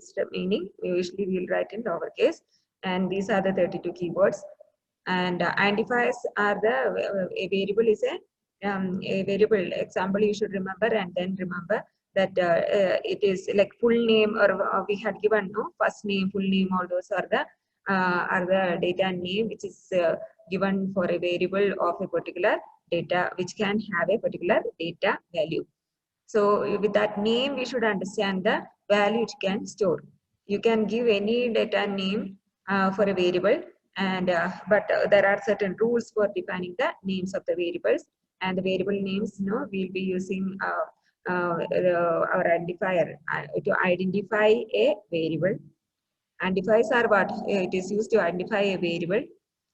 fixed meaning. Usually we'll write in lowercase, and these are the 32 keywords. And identifiers are the a variable is a variable example you should remember, and then remember that it is like full name, or we had given no first name, full name, all those are the data name which is given for a variable of a particular data which can have a particular data value. So with that name, we should understand the value it can store. You can give any data name for a variable, and but there are certain rules for defining the names of the variables, and the variable names, we'll be using our identifier to identify a variable. Identifiers are what? It is used to identify a variable,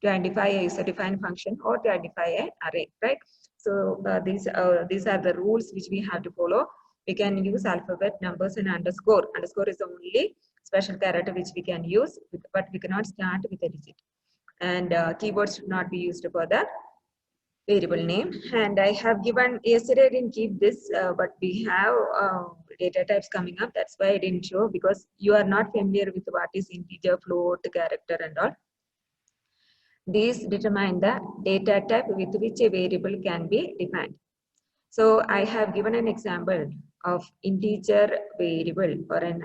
to identify a user-defined function, or to identify an array, right? So these are the rules which we have to follow. We can use alphabet, numbers, and underscore. Underscore is the only special character which we can use, but we cannot start with a digit. And keywords should not be used for the variable name. And I have given, yesterday I didn't keep this, but we have data types coming up. That's why I didn't show, because you are not familiar with what is integer, float, character, and all. These determine the data type with which a variable can be defined. So I have given an example of integer variable, or an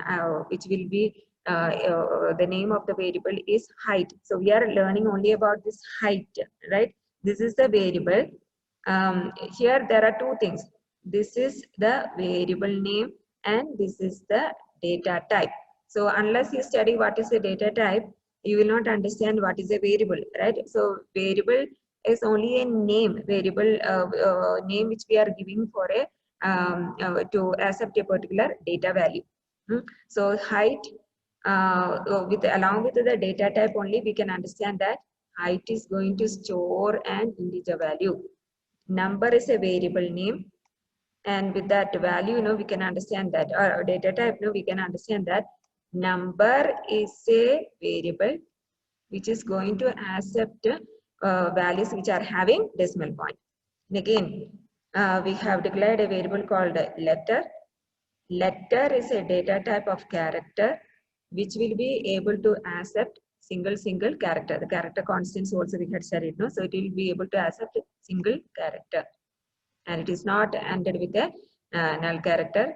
which will be the name of the variable is height. So we are learning only about this height, right? This is the variable. Here there are two things. This is the variable name, and this is the data type. So unless you study what is a data type, you will not understand what is a variable, right? So variable is only a name, variable name which we are giving for a to accept a particular data value. So height, along with the data type only, we can understand that height is going to store an integer value. Number is a variable name, and with that value, we can understand that, or data type, we can understand that number is a variable which is going to accept values which are having decimal point. And again, we have declared a variable called letter. Letter is a data type of character which will be able to accept single character. The character constants also we had studied, no? So it will be able to accept single character, and it is not ended with a null character.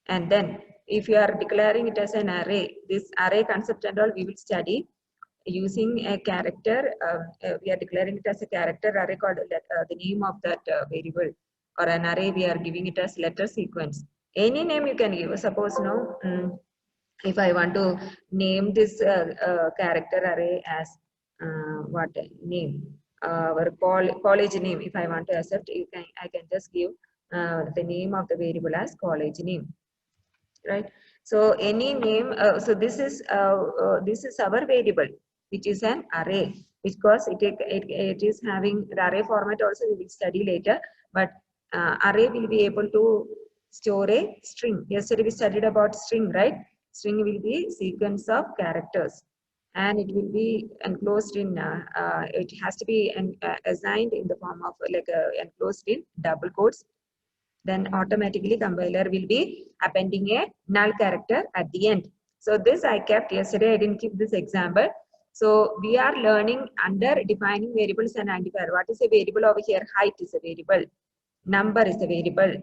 And then if you are declaring it as an array, this array concept and all we will study using a character. We are declaring it as a character array called the name of that variable, or an array we are giving it as letter sequence. Any name you can give. Suppose if I want to name this character array as what name, our college name. If I want to accept, I can just give the name of the variable as college name, right? So any name. So this is our variable, which is an array, because it is having the array format also we will study later, but array will be able to store a string. Yesterday we studied about string, right? String will be sequence of characters, and it will be enclosed in, it has to be assigned in the form of like enclosed in double quotes. Then automatically compiler will be appending a null character at the end. So this I kept yesterday, I didn't keep this example. So we are learning under defining variables and identifier. What is a variable over here? Height is a variable. Number is a variable.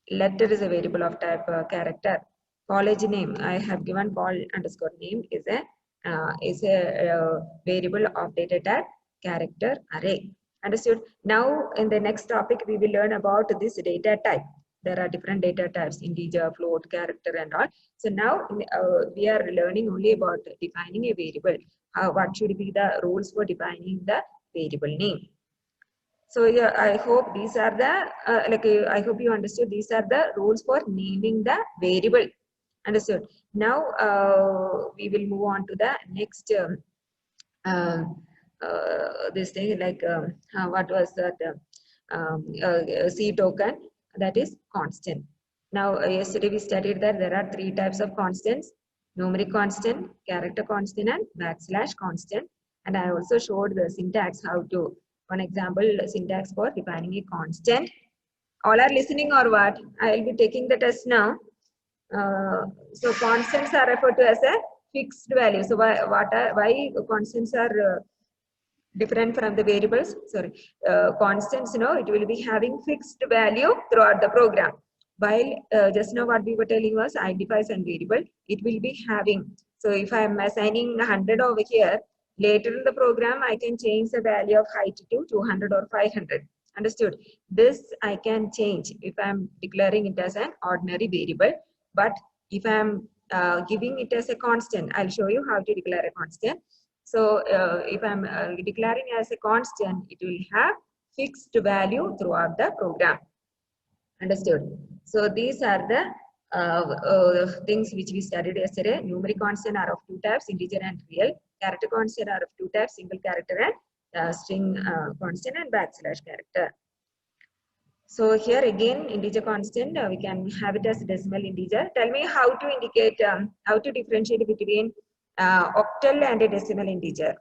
Letter is a variable of type character. College name, I have given call underscore name is a variable of data type character array. Understood? Now in the next topic we will learn about this data type. There are different data types: integer, float, character, and all. So now we are learning only about defining a variable. What should be the rules for defining the variable name? So yeah, I hope these are the I hope you understood. These are the rules for naming the variable. Understood? Now we will move on to the next this thing, what was that C token, that is constant. Now yesterday we studied that there are three types of constants: numeric constant, character constant, and backslash constant. And I also showed the syntax, how to, one example syntax for defining a constant. All are listening or what? I will be taking the test now. So constants are referred to as a fixed value. So why constants are different from the variables? Sorry, constants, it will be having fixed value throughout the program. While just now what we were telling was identifiers and variable, it will be having. So if I am assigning 100 over here, later in the program, I can change the value of height to 200 or 500. Understood? This I can change if I'm declaring it as an ordinary variable. But if I'm giving it as a constant, I'll show you how to declare a constant. So if I'm declaring as a constant, it will have fixed value throughout the program. Understood? So these are the things which we studied yesterday. Numeric constant are of two types, integer and real. Character constant are of two types, single character and string constant and backslash character. So here again, integer constant, we can have it as decimal integer. Tell me how to indicate, how to differentiate between octal and a decimal integer.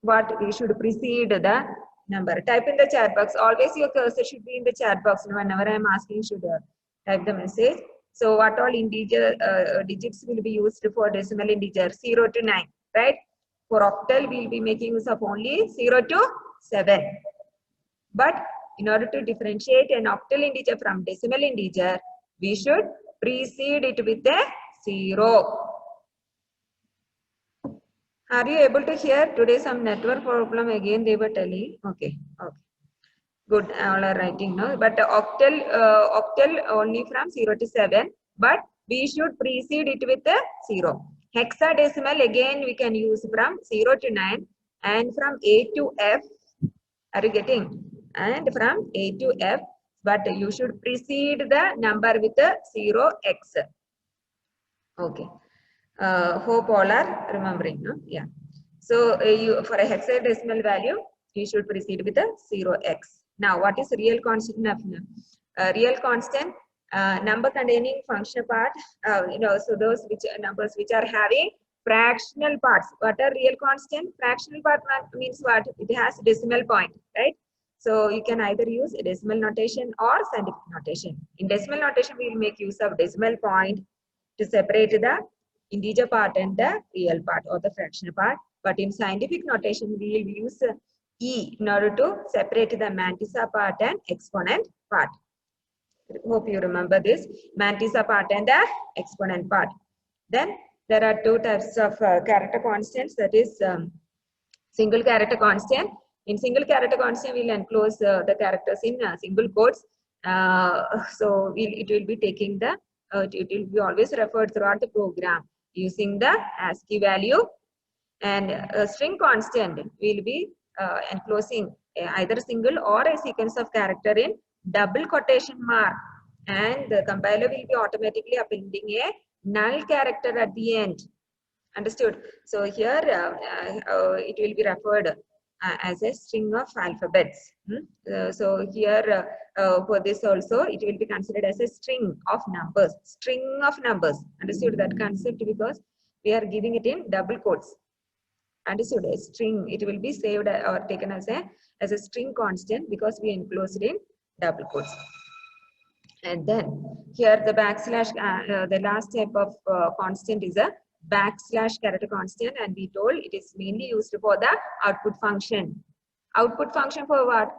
What we should precede the number. Type in the chat box. Always your cursor should be in the chat box. Whenever I am asking, should type the message. So what all integer digits will be used for decimal integer? 0 to 9, right? For octal, we will be making use of only 0 to 7. But in order to differentiate an octal integer from decimal integer, we should precede it with a 0. Are you able to hear? Today some network problem again they were telling. Okay. Good. All are writing now. But octal only from 0 to 7. But we should precede it with a 0. Hexadecimal again we can use from 0 to 9 and from A to F. Are you getting? And from A to F. But you should precede the number with a 0x. Okay. Hope all are remembering. No? Yeah. So you for a hexadecimal value, you should proceed with a 0x. Now, what is real constant? Real constant number containing functional part. So those numbers which are having fractional parts. What are real constant? Fractional part means what? It has decimal point, right? So you can either use a decimal notation or scientific notation. In decimal notation, we will make use of decimal point to separate the integer part and the real part or the fractional part. But in scientific notation, we will use E in order to separate the mantissa part and exponent part. Hope you remember this. Mantissa part and the exponent part. Then there are two types of character constants, that is single character constant. In single character constant, we will enclose the characters in single quotes. So it will be taking the, it will be always referred throughout the program using the ASCII value. And a string constant will be enclosing either single or a sequence of character in double quotation mark. And the compiler will be automatically appending a null character at the end. Understood? So here it will be referred as a string of alphabets. So here for this also it will be considered as a string of numbers. String of numbers. Understood that concept because we are giving it in double quotes. Understood? A string, it will be saved or taken as a string constant because we enclosed it in double quotes. And then here the backslash, the last type of constant is a backslash character constant, and we told it is mainly used for the output function. Output function for what?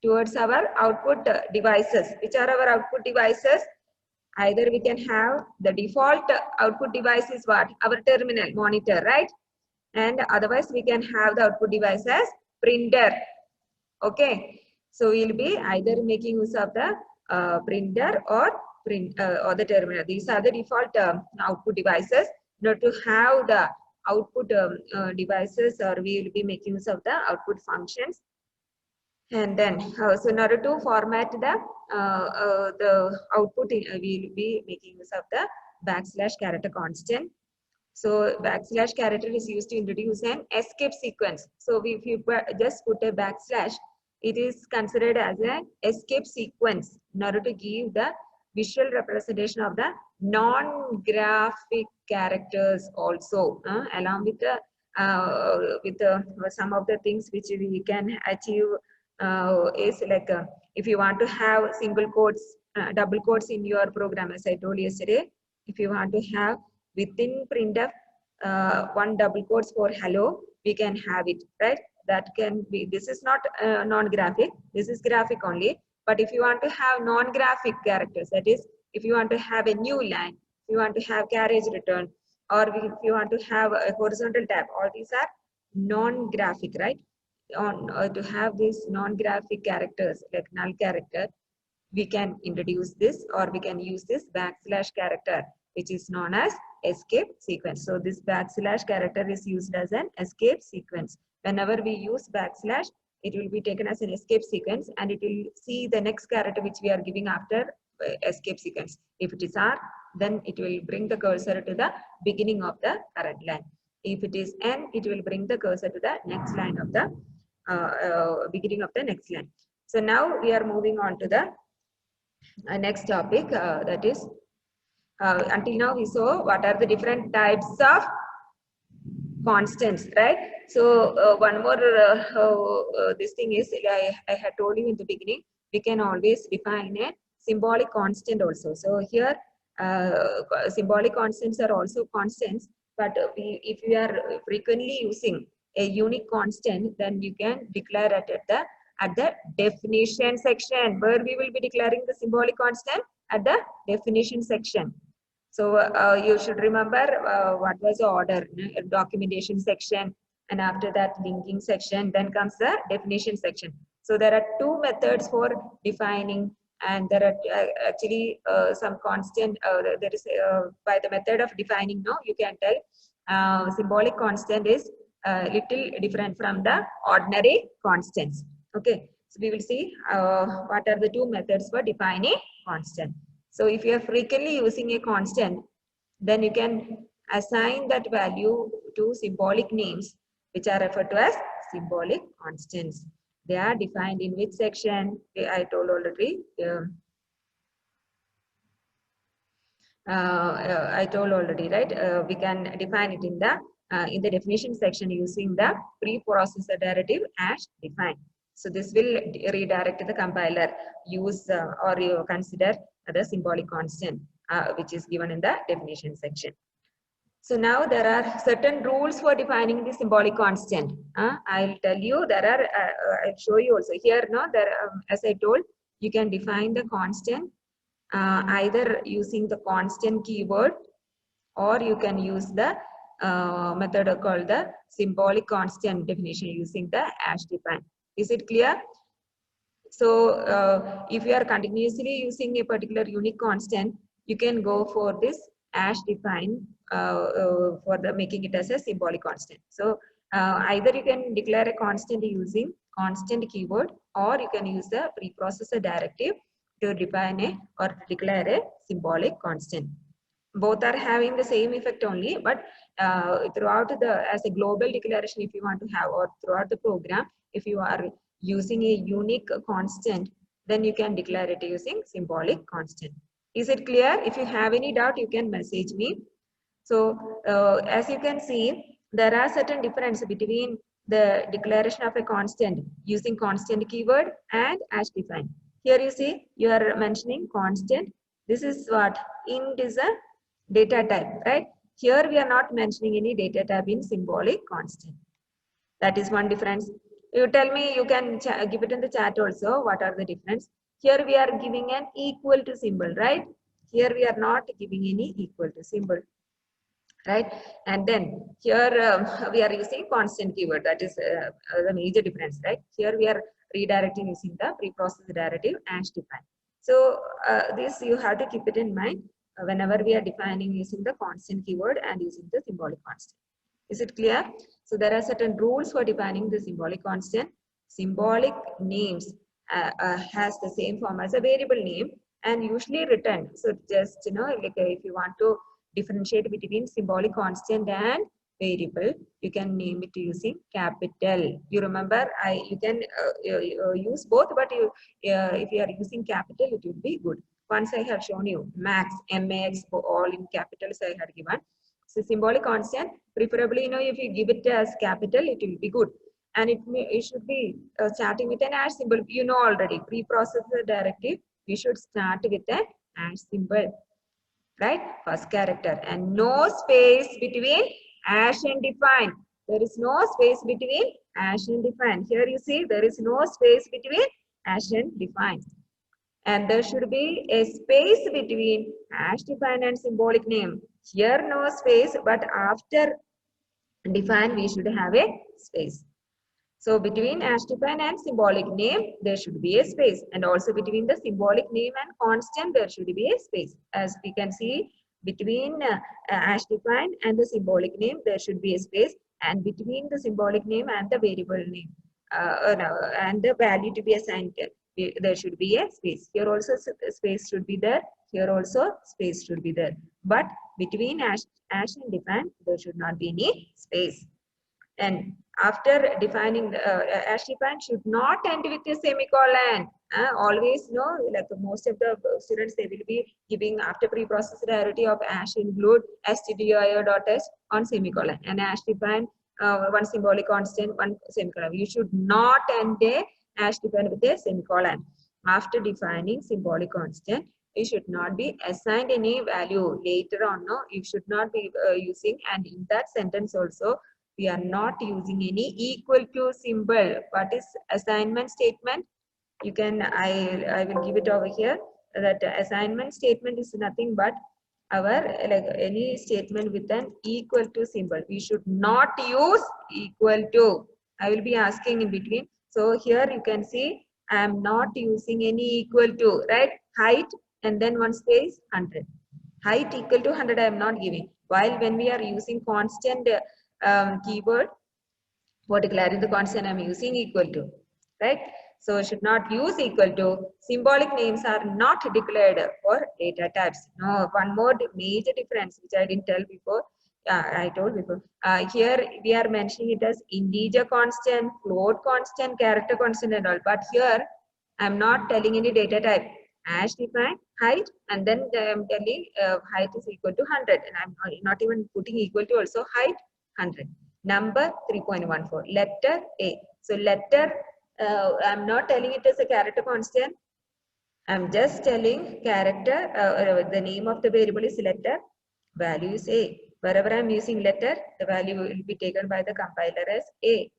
Towards our output devices. Which are our output devices? Either we can have the default output device is what? Our terminal monitor, right? And otherwise we can have the output device as printer. Okay. So we'll be either making use of the printer or the terminal. These are the default output devices. In order to have the output devices, or we will be making use of the output functions. And then, so in order to format the output, we will be making use of the backslash character constant. So backslash character is used to introduce an escape sequence. So if you just put a backslash, it is considered as an escape sequence in order to give the visual representation of the non-graphic characters also, along with the some of the things which we can achieve is like if you want to have single quotes, double quotes in your program, as I told yesterday, if you want to have within printf one double quotes for hello, we can have it, right? That can be, this is not non-graphic, this is graphic only. But if you want to have non-graphic characters, that is, if you want to have a new line, if you want to have carriage return, or if you want to have a horizontal tab, all these are non-graphic, right? On to have these non-graphic characters like null character, we can introduce this, or we can use this backslash character, which is known as escape sequence. So this backslash character is used as an escape sequence. Whenever we use backslash, it will be taken as an escape sequence, and it will see the next character which we are giving after escape sequence. If it is R, then it will bring the cursor to the beginning of the current line. If it is N, it will bring the cursor to the next line of the beginning of the next line. So now we are moving on to the next topic, that is, until now we saw what are the different types of constants, right? So one more this thing is, I had told you in the beginning, we can always define a symbolic constant also. So here symbolic constants are also constants, but if you are frequently using a unique constant, then you can declare it at the definition section, where we will be declaring the symbolic constant at the definition section. So you should remember what was the order: documentation section, and after that linking section, then comes the definition section. So there are two methods for defining, and there are actually some constant, there is by the method of defining, no, you can tell symbolic constant is little different from the ordinary constants. Okay, so we will see what are the two methods for defining constant. So if you are frequently using a constant, then you can assign that value to symbolic names, which are referred to as symbolic constants. They are defined in which section? I told already. I told already, right? We can define it in the definition section using the preprocessor derivative as defined. So this will redirect the compiler, use or you consider the symbolic constant, which is given in the definition section. So now there are certain rules for defining the symbolic constant. I'll tell you, there are, I'll show you also here. No, there, as I told, you can define the constant either using the constant keyword, or you can use the method called the symbolic constant definition using the hash define. Is it clear? So if you are continuously using a particular unique constant, you can go for this hash define for the making it as a symbolic constant. So either you can declare a constant using constant keyword, or you can use the preprocessor directive to define a or to declare a symbolic constant. Both are having the same effect only, but throughout as a global declaration, if you want to have, or throughout the program, if you are using a unique constant, then you can declare it using symbolic constant. Is it clear? If you have any doubt, you can message me. So as you can see, there are certain differences between the declaration of a constant using constant keyword and hash define. Here you see, you are mentioning constant. This is what? Int is a data type, right? Here we are not mentioning any data type in symbolic constant. That is one difference. You tell me, you can give it in the chat also, what are the difference. Here we are giving an equal to symbol, right? Here we are not giving any equal to symbol, right? And then here we are using constant keyword. That is the major difference, right? Here we are redirecting using the preprocessor derivative hash define. So this you have to keep it in mind whenever we are defining using the constant keyword and using the symbolic constant. Is it clear? So there are certain rules for defining the symbolic constant. Symbolic names has the same form as a variable name and usually written. So just, you know, like if you want to differentiate between symbolic constant and variable, you can name it using capital. You remember, you can use both, but you if you are using capital, it will be good. Once I have shown you max, max, all in capitals I had given. So symbolic constant, preferably, you know, if you give it as capital, it will be good. And it should be starting with an hash symbol. You know already, preprocessor directive, we should start with an hash symbol. right? First character, and no space between hash and define. There is no space between hash and define. Here you see there is no space between hash and define. And there should be a space between hash define and symbolic name. Here no space, but after define we should have a space. So between hash define and symbolic name, there should be a space. And also between the symbolic name and constant, there should be a space. As we can see, between hash define and the symbolic name, there should be a space. And between the symbolic name and the variable name, and the value to be assigned, there should be a space. Here also space should be there. Here also space should be there. But between hash and define, there should not be any space. And after defining the hash define should not end with a semicolon. Always like most of the students, they will be giving after preprocessed arity of hash include stdio.h on semicolon, and hash define one symbolic constant, one semicolon. You should not end a hash define with a semicolon. After defining symbolic constant, you should not be assigned any value later on. No, you should not be using, and in that sentence also we are not using any equal to symbol. What is assignment statement? You can, I will give it over here, that assignment statement is nothing but our, like any statement with an equal to symbol. We should not use equal to. I will be asking in between. So here you can see I am not using any equal to, right? Height and then one space 100. Height equal to 100 I am not giving. While when we are using constant keyword, particularly the constant I'm using equal to, right? So should not use equal to. Symbolic names are not declared for data types. No, one more major difference which I didn't tell before. I told before. Here we are mentioning it as integer constant, float constant, character constant and all. But here I'm not telling any data type. Hash define height, and then I'm telling height is equal to 100, and I'm not even putting equal to also height 100. Number 3.14. Letter A. So letter, I'm not telling it as a character constant. I'm just telling character, the name of the variable is letter, value is A. Wherever I'm using letter, the value will be taken by the compiler as A.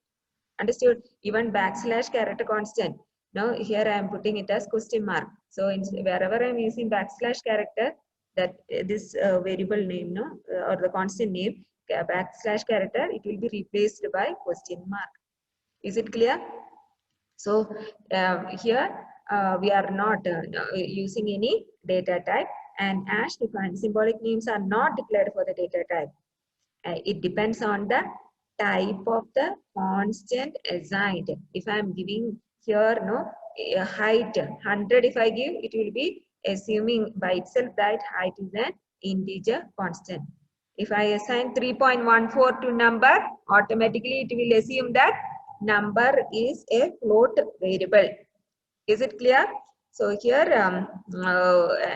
Understood? Even backslash character constant. Now here I am putting it as question mark. So wherever I am using backslash character, that this variable name, or the constant name, backslash character, it will be replaced by question mark. Is it clear? So here we are not using any data type, and hash defined symbolic names are not declared for the data type. It depends on the type of the constant assigned. If I am giving here a height 100, if I give, it will be assuming by itself that height is an integer constant. If I assign 3.14 to number, automatically it will assume that number is a float variable. Is it clear? So here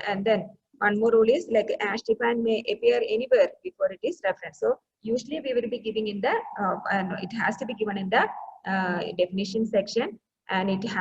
and then one more rule is like hash define may appear anywhere before it is referenced. So usually we will be giving in the and it has to be given in the definition section, and it has